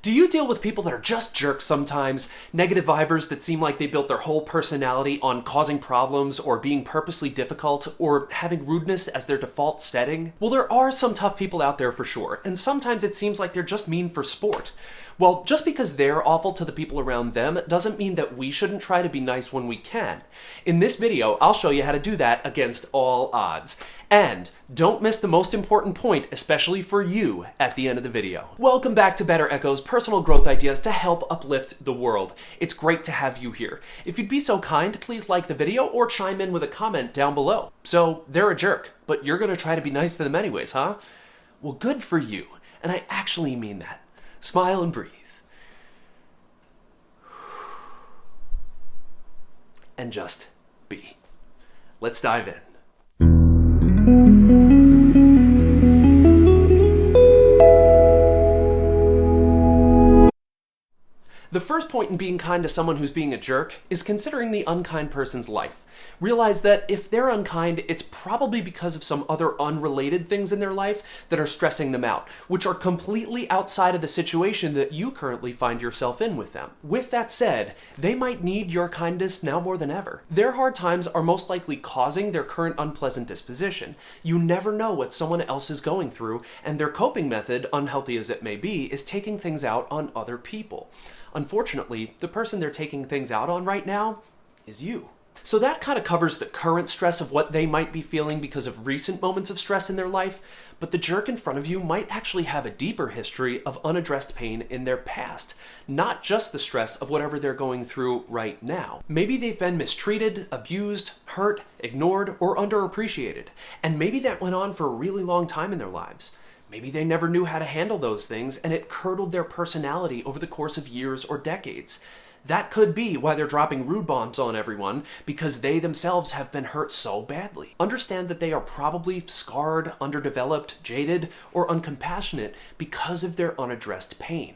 Do you deal with people that are just jerks sometimes? Negative vibers that seem like they built their whole personality on causing problems or being purposely difficult or having rudeness as their default setting? Well, there are some tough people out there for sure, and sometimes it seems like they're just mean for sport. Well, just because they're awful to the people around them doesn't mean that we shouldn't try to be nice when we can. In this video, I'll show you how to do that against all odds. And don't miss the most important point, especially for you, at the end of the video. Welcome back to Better Echo's personal growth ideas to help uplift the world. It's great to have you here. If you'd be so kind, please like the video or chime in with a comment down below. So, they're a jerk, but you're gonna try to be nice to them anyways, huh? Well, good for you. And I actually mean that. Smile and breathe. And just be. Let's dive in. The first point in being kind to someone who's being a jerk is considering the unkind person's life. Realize that if they're unkind, it's probably because of some other unrelated things in their life that are stressing them out, which are completely outside of the situation that you currently find yourself in with them. With that said, they might need your kindness now more than ever. Their hard times are most likely causing their current unpleasant disposition. You never know what someone else is going through, and their coping method, unhealthy as it may be, is taking things out on other people. Unfortunately, the person they're taking things out on right now is you. So that kind of covers the current stress of what they might be feeling because of recent moments of stress in their life, but the jerk in front of you might actually have a deeper history of unaddressed pain in their past, not just the stress of whatever they're going through right now. Maybe they've been mistreated, abused, hurt, ignored, or underappreciated, and maybe that went on for a really long time in their lives. Maybe they never knew how to handle those things, and it curdled their personality over the course of years or decades. That could be why they're dropping rude bombs on everyone, because they themselves have been hurt so badly. Understand that they are probably scarred, underdeveloped, jaded, or uncompassionate because of their unaddressed pain.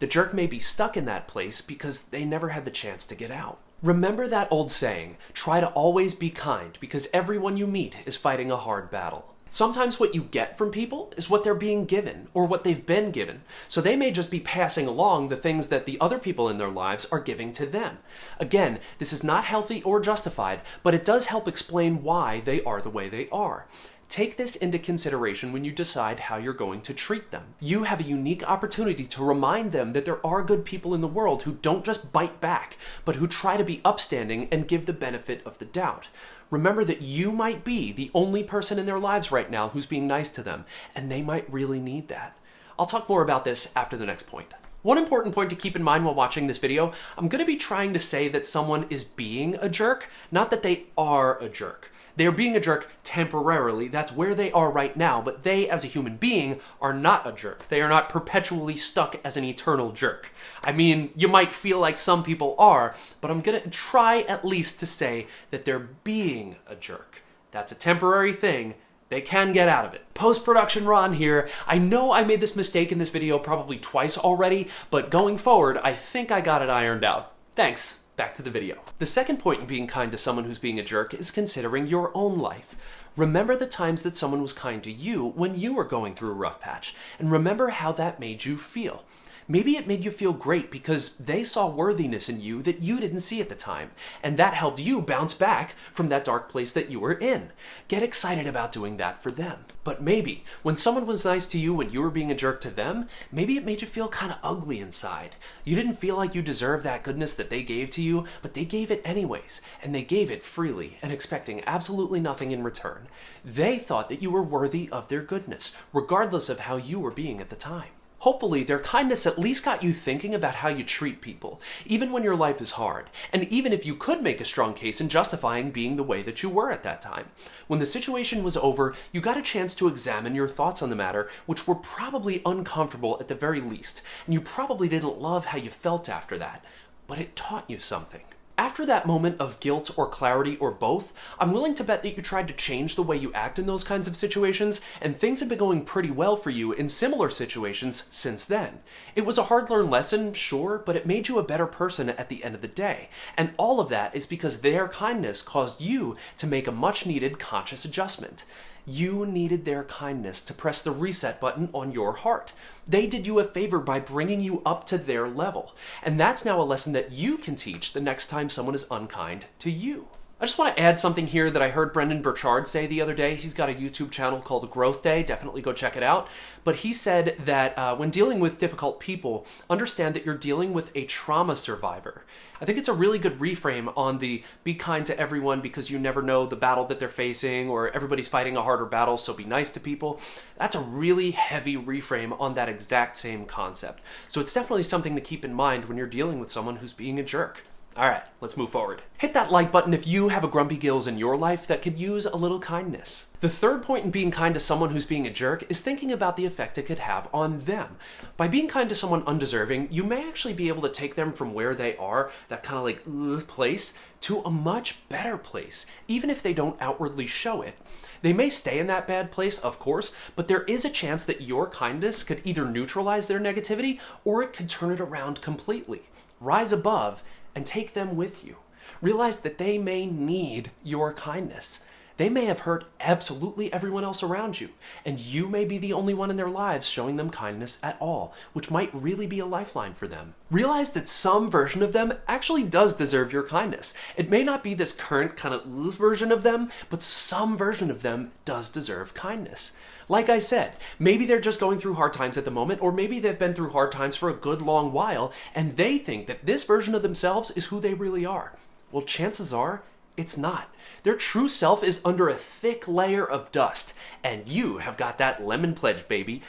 The jerk may be stuck in that place because they never had the chance to get out. Remember that old saying, try to always be kind, because everyone you meet is fighting a hard battle. Sometimes what you get from people is what they're being given, or what they've been given. So they may just be passing along the things that the other people in their lives are giving to them. Again, this is not healthy or justified, but it does help explain why they are the way they are. Take this into consideration when you decide how you're going to treat them. You have a unique opportunity to remind them that there are good people in the world who don't just bite back, but who try to be upstanding and give the benefit of the doubt. Remember that you might be the only person in their lives right now who's being nice to them, and they might really need that. I'll talk more about this after the next point. One important point to keep in mind while watching this video, I'm going to be trying to say that someone is being a jerk, not that they are a jerk. They are being a jerk temporarily, that's where they are right now, but they, as a human being, are not a jerk. They are not perpetually stuck as an eternal jerk. I mean, you might feel like some people are, but I'm gonna try at least to say that they're being a jerk. That's a temporary thing. They can get out of it. Post-production Ron here. I know I made this mistake in this video probably twice already, but going forward, I think I got it ironed out. Thanks. Back to the video. The second point in being kind to someone who's being a jerk is considering your own life. Remember the times that someone was kind to you when you were going through a rough patch, and remember how that made you feel. Maybe it made you feel great because they saw worthiness in you that you didn't see at the time, and that helped you bounce back from that dark place that you were in. Get excited about doing that for them. But maybe, when someone was nice to you when you were being a jerk to them, maybe it made you feel kind of ugly inside. You didn't feel like you deserved that goodness that they gave to you, but they gave it anyways, and they gave it freely and expecting absolutely nothing in return. They thought that you were worthy of their goodness, regardless of how you were being at the time. Hopefully, their kindness at least got you thinking about how you treat people, even when your life is hard, and even if you could make a strong case in justifying being the way that you were at that time. When the situation was over, you got a chance to examine your thoughts on the matter, which were probably uncomfortable at the very least, and you probably didn't love how you felt after that, but it taught you something. After that moment of guilt or clarity or both, I'm willing to bet that you tried to change the way you act in those kinds of situations, and things have been going pretty well for you in similar situations since then. It was a hard-learned lesson, sure, but it made you a better person at the end of the day. And all of that is because their kindness caused you to make a much-needed conscious adjustment. You needed their kindness to press the reset button on your heart. They did you a favor by bringing you up to their level. And that's now a lesson that you can teach the next time someone is unkind to you. I just want to add something here that I heard Brendan Burchard say the other day. He's got a YouTube channel called Growth Day. Definitely go check it out. But he said that when dealing with difficult people, understand that you're dealing with a trauma survivor. I think it's a really good reframe on the be kind to everyone because you never know the battle that they're facing, or everybody's fighting a harder battle, so be nice to people. That's a really heavy reframe on that exact same concept. So it's definitely something to keep in mind when you're dealing with someone who's being a jerk. All right, let's move forward. Hit that like button if you have a grumpy gills in your life that could use a little kindness. The third point in being kind to someone who's being a jerk is thinking about the effect it could have on them. By being kind to someone undeserving, you may actually be able to take them from where they are, that kind of like place, to a much better place, even if they don't outwardly show it. They may stay in that bad place, of course, but there is a chance that your kindness could either neutralize their negativity or it could turn it around completely. Rise above and take them with you. Realize that they may need your kindness. They may have hurt absolutely everyone else around you, and you may be the only one in their lives showing them kindness at all, which might really be a lifeline for them. Realize that some version of them actually does deserve your kindness. It may not be this current kind of version of them, but some version of them does deserve kindness. Like I said, maybe they're just going through hard times at the moment, or maybe they've been through hard times for a good long while, and they think that this version of themselves is who they really are. Well, chances are, it's not. Their true self is under a thick layer of dust, and you have got that lemon pledge, baby.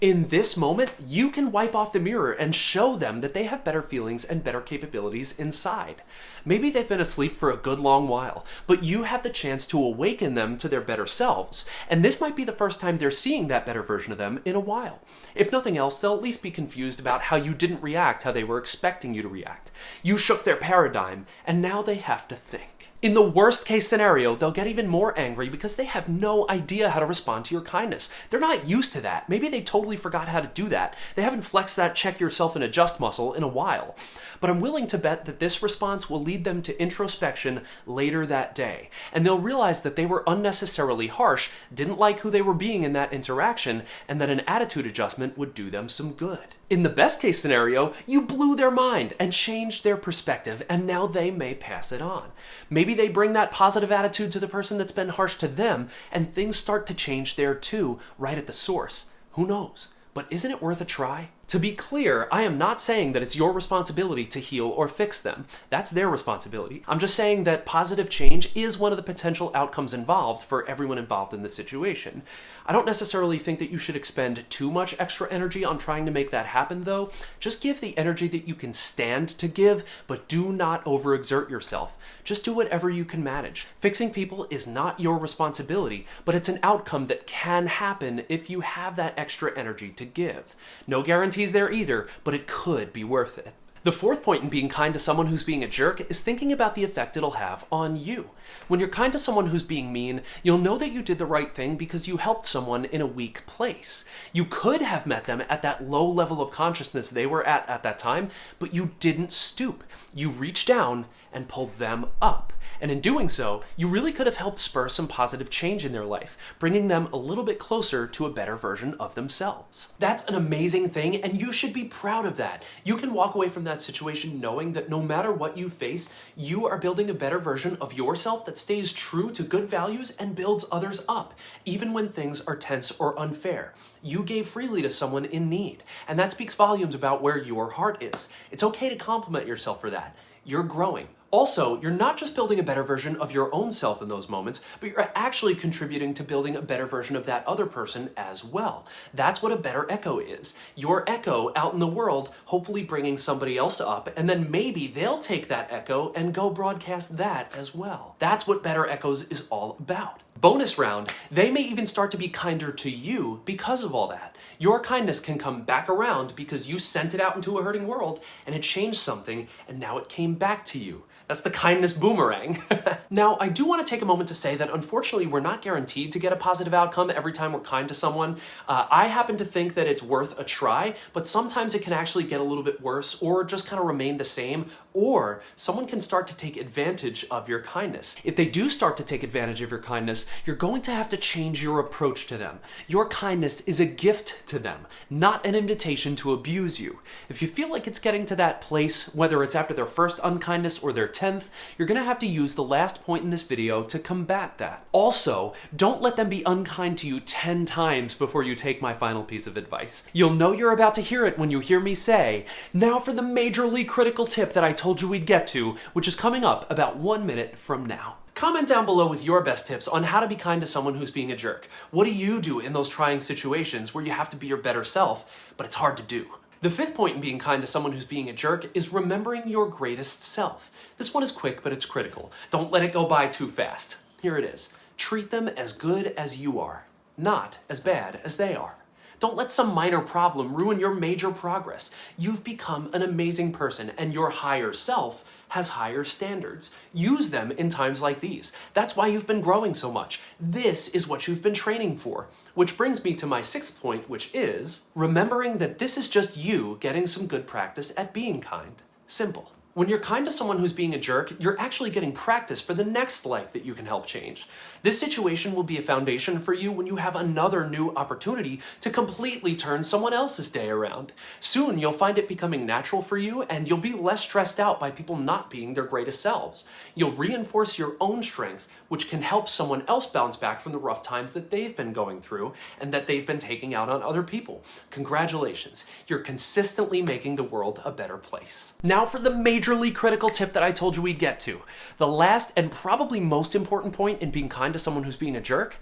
In this moment, you can wipe off the mirror and show them that they have better feelings and better capabilities inside. Maybe they've been asleep for a good long while, but you have the chance to awaken them to their better selves, and this might be the first time they're seeing that better version of them in a while. If nothing else, they'll at least be confused about how you didn't react how they were expecting you to react. You shook their paradigm, and now they have to think. In the worst case scenario, they'll get even more angry because they have no idea how to respond to your kindness. They're not used to that. Maybe they totally forgot how to do that. They haven't flexed that check yourself and adjust muscle in a while. But I'm willing to bet that this response will lead them to introspection later that day. And they'll realize that they were unnecessarily harsh, didn't like who they were being in that interaction, and that an attitude adjustment would do them some good. In the best case scenario, you blew their mind and changed their perspective, and now they may pass it on. Maybe they bring that positive attitude to the person that's been harsh to them, and things start to change there too, right at the source. Who knows? But isn't it worth a try? To be clear, I am not saying that it's your responsibility to heal or fix them. That's their responsibility. I'm just saying that positive change is one of the potential outcomes involved for everyone involved in the situation. I don't necessarily think that you should expend too much extra energy on trying to make that happen, though. Just give the energy that you can stand to give, but do not overexert yourself. Just do whatever you can manage. Fixing people is not your responsibility, but it's an outcome that can happen if you have that extra energy to give. No guarantees there either, but it could be worth it. The fourth point in being kind to someone who's being a jerk is thinking about the effect it'll have on you. When you're kind to someone who's being mean, you'll know that you did the right thing because you helped someone in a weak place. You could have met them at that low level of consciousness they were at that time, but you didn't stoop. You reached down and pulled them up. And in doing so, you really could have helped spur some positive change in their life, bringing them a little bit closer to a better version of themselves. That's an amazing thing, and you should be proud of that. You can walk away from that situation knowing that no matter what you face, you are building a better version of yourself that stays true to good values and builds others up, even when things are tense or unfair. You gave freely to someone in need, and that speaks volumes about where your heart is. It's okay to compliment yourself for that. You're growing. Also, you're not just building a better version of your own self in those moments, but you're actually contributing to building a better version of that other person as well. That's what a better echo is. Your echo out in the world, hopefully bringing somebody else up, and then maybe they'll take that echo and go broadcast that as well. That's what Better Echoes is all about. Bonus round, they may even start to be kinder to you because of all that. Your kindness can come back around because you sent it out into a hurting world and it changed something and now it came back to you. That's the kindness boomerang. Now, I do want to take a moment to say that unfortunately we're not guaranteed to get a positive outcome every time we're kind to someone. I happen to think that it's worth a try, but sometimes it can actually get a little bit worse or just kind of remain the same, or someone can start to take advantage of your kindness. If they do start to take advantage of your kindness, is you're going to have to change your approach to them. Your kindness is a gift to them, not an invitation to abuse you. If you feel like it's getting to that place, whether it's after their first unkindness or their 10th, you're going to have to use the last point in this video to combat that. Also, don't let them be unkind to you 10 times before you take my final piece of advice. You'll know you're about to hear it when you hear me say, now for the majorly critical tip that I told you we'd get to, which is coming up about 1 minute from now. Comment down below with your best tips on how to be kind to someone who's being a jerk. What do you do in those trying situations where you have to be your better self, but it's hard to do? The 5th point in being kind to someone who's being a jerk is remembering your greatest self. This one is quick, but it's critical. Don't let it go by too fast. Here it is. Treat them as good as you are, not as bad as they are. Don't let some minor problem ruin your major progress. You've become an amazing person, and your higher self has higher standards. Use them in times like these. That's why you've been growing so much. This is what you've been training for. Which brings me to my 6th point, which is remembering that this is just you getting some good practice at being kind. Simple. When you're kind to someone who's being a jerk, you're actually getting practice for the next life that you can help change. This situation will be a foundation for you when you have another new opportunity to completely turn someone else's day around. Soon you'll find it becoming natural for you, and you'll be less stressed out by people not being their greatest selves. You'll reinforce your own strength, which can help someone else bounce back from the rough times that they've been going through and that they've been taking out on other people. Congratulations, you're consistently making the world a better place. Now for the majorly critical tip that I told you we'd get to. The last and probably most important point in being kind to someone who's being a jerk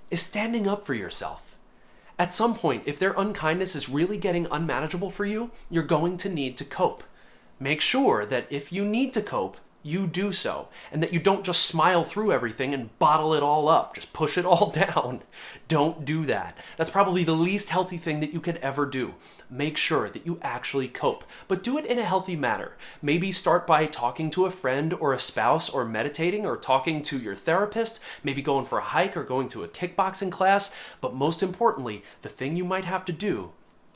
is standing up for yourself. At some point, if their unkindness is really getting unmanageable for you, you're going to need to cope. Make sure that if you need to cope, you do so, and that you don't just smile through everything and bottle it all up, just push it all down. Don't do that. That's probably the least healthy thing that you could ever do. Make sure that you actually cope, but do it in a healthy manner. Maybe start by talking to a friend or a spouse, or meditating, or talking to your therapist, maybe going for a hike or going to a kickboxing class, but most importantly, the thing you might have to do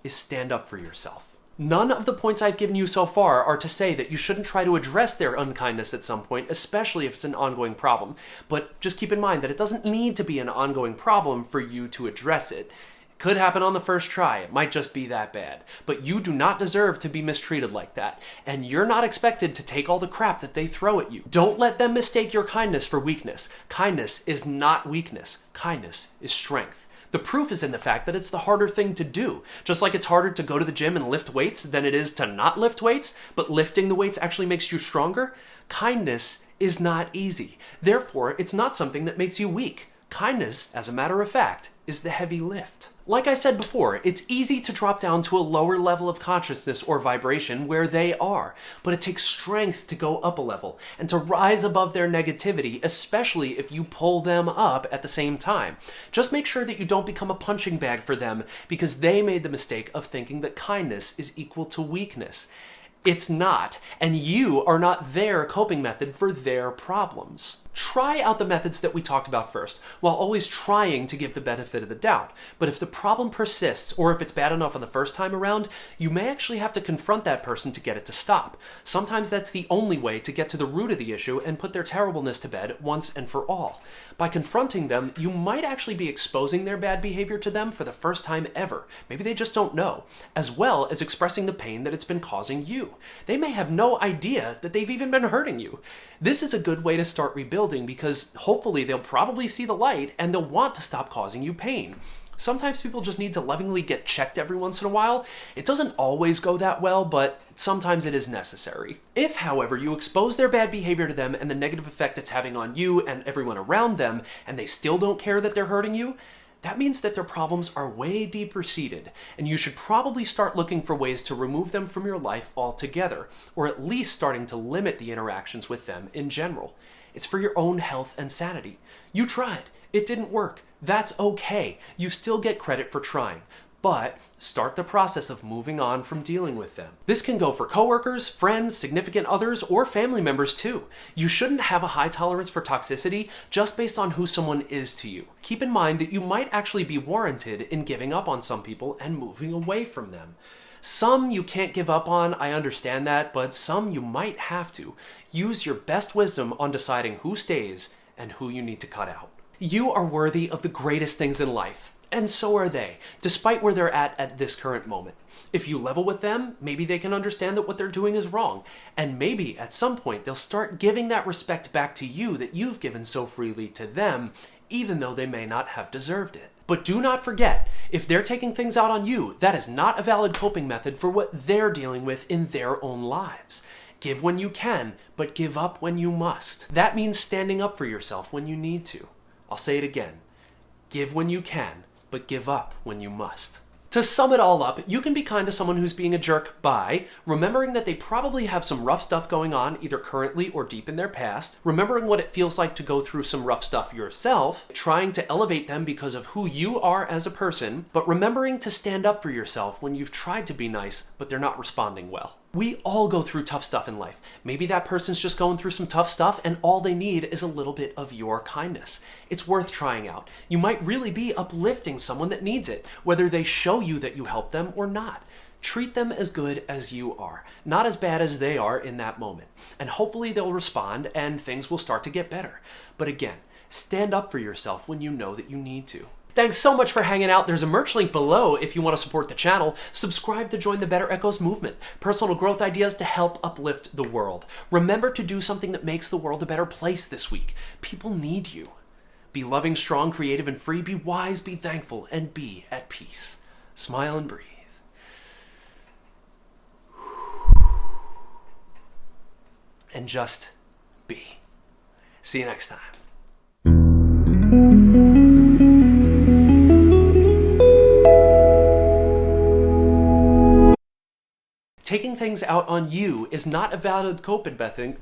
is stand up for yourself. None of the points I've given you so far are to say that you shouldn't try to address their unkindness at some point, especially if it's an ongoing problem. But just keep in mind that it doesn't need to be an ongoing problem for you to address it. It could happen on the first try. It might just be that bad. But you do not deserve to be mistreated like that. And you're not expected to take all the crap that they throw at you. Don't let them mistake your kindness for weakness. Kindness is not weakness. Kindness is strength. The proof is in the fact that it's the harder thing to do. Just like it's harder to go to the gym and lift weights than it is to not lift weights, but lifting the weights actually makes you stronger, kindness is not easy. Therefore, it's not something that makes you weak. Kindness, as a matter of fact, is the heavy lift. Like I said before, it's easy to drop down to a lower level of consciousness or vibration where they are, but it takes strength to go up a level and to rise above their negativity, especially if you pull them up at the same time. Just make sure that you don't become a punching bag for them because they made the mistake of thinking that kindness is equal to weakness. It's not, and you are not their coping method for their problems. Try out the methods that we talked about first, while always trying to give the benefit of the doubt. But if the problem persists, or if it's bad enough on the first time around, you may actually have to confront that person to get it to stop. Sometimes that's the only way to get to the root of the issue and put their terribleness to bed once and for all. By confronting them, you might actually be exposing their bad behavior to them for the first time ever. Maybe they just don't know, as well as expressing the pain that it's been causing you. They may have no idea that they've even been hurting you. This is a good way to start rebuilding because hopefully they'll probably see the light and they'll want to stop causing you pain. Sometimes people just need to lovingly get checked every once in a while. It doesn't always go that well, but sometimes it is necessary. If, however, you expose their bad behavior to them and the negative effect it's having on you and everyone around them, and they still don't care that they're hurting you, that means that their problems are way deeper seated, and you should probably start looking for ways to remove them from your life altogether, or at least starting to limit the interactions with them in general. It's for your own health and sanity. You tried. It didn't work. That's okay. You still get credit for trying. But start the process of moving on from dealing with them. This can go for coworkers, friends, significant others, or family members too. You shouldn't have a high tolerance for toxicity just based on who someone is to you. Keep in mind that you might actually be warranted in giving up on some people and moving away from them. Some you can't give up on, I understand that, but some you might have to. Use your best wisdom on deciding who stays and who you need to cut out. You are worthy of the greatest things in life, and so are they, despite where they're at this current moment. If you level with them, maybe they can understand that what they're doing is wrong, and maybe at some point they'll start giving that respect back to you that you've given so freely to them, even though they may not have deserved it. But do not forget, if they're taking things out on you, that is not a valid coping method for what they're dealing with in their own lives. Give when you can, but give up when you must. That means standing up for yourself when you need to. I'll say it again. Give when you can, but give up when you must. To sum it all up, you can be kind to someone who's being a jerk by remembering that they probably have some rough stuff going on, either currently or deep in their past, remembering what it feels like to go through some rough stuff yourself, trying to elevate them because of who you are as a person, but remembering to stand up for yourself when you've tried to be nice, but they're not responding well. We all go through tough stuff in life. Maybe that person's just going through some tough stuff and all they need is a little bit of your kindness. It's worth trying out. You might really be uplifting someone that needs it, whether they show you that you help them or not. Treat them as good as you are, not as bad as they are in that moment. And hopefully they'll respond and things will start to get better. But again, stand up for yourself when you know that you need to. Thanks so much for hanging out. There's a merch link below if you want to support the channel. Subscribe to join the Better Echoes movement. Personal growth ideas to help uplift the world. Remember to do something that makes the world a better place this week. People need you. Be loving, strong, creative, and free. Be wise, be thankful, and be at peace. Smile and breathe. And just be. See you next time. Taking things out on you is not a valid coping method.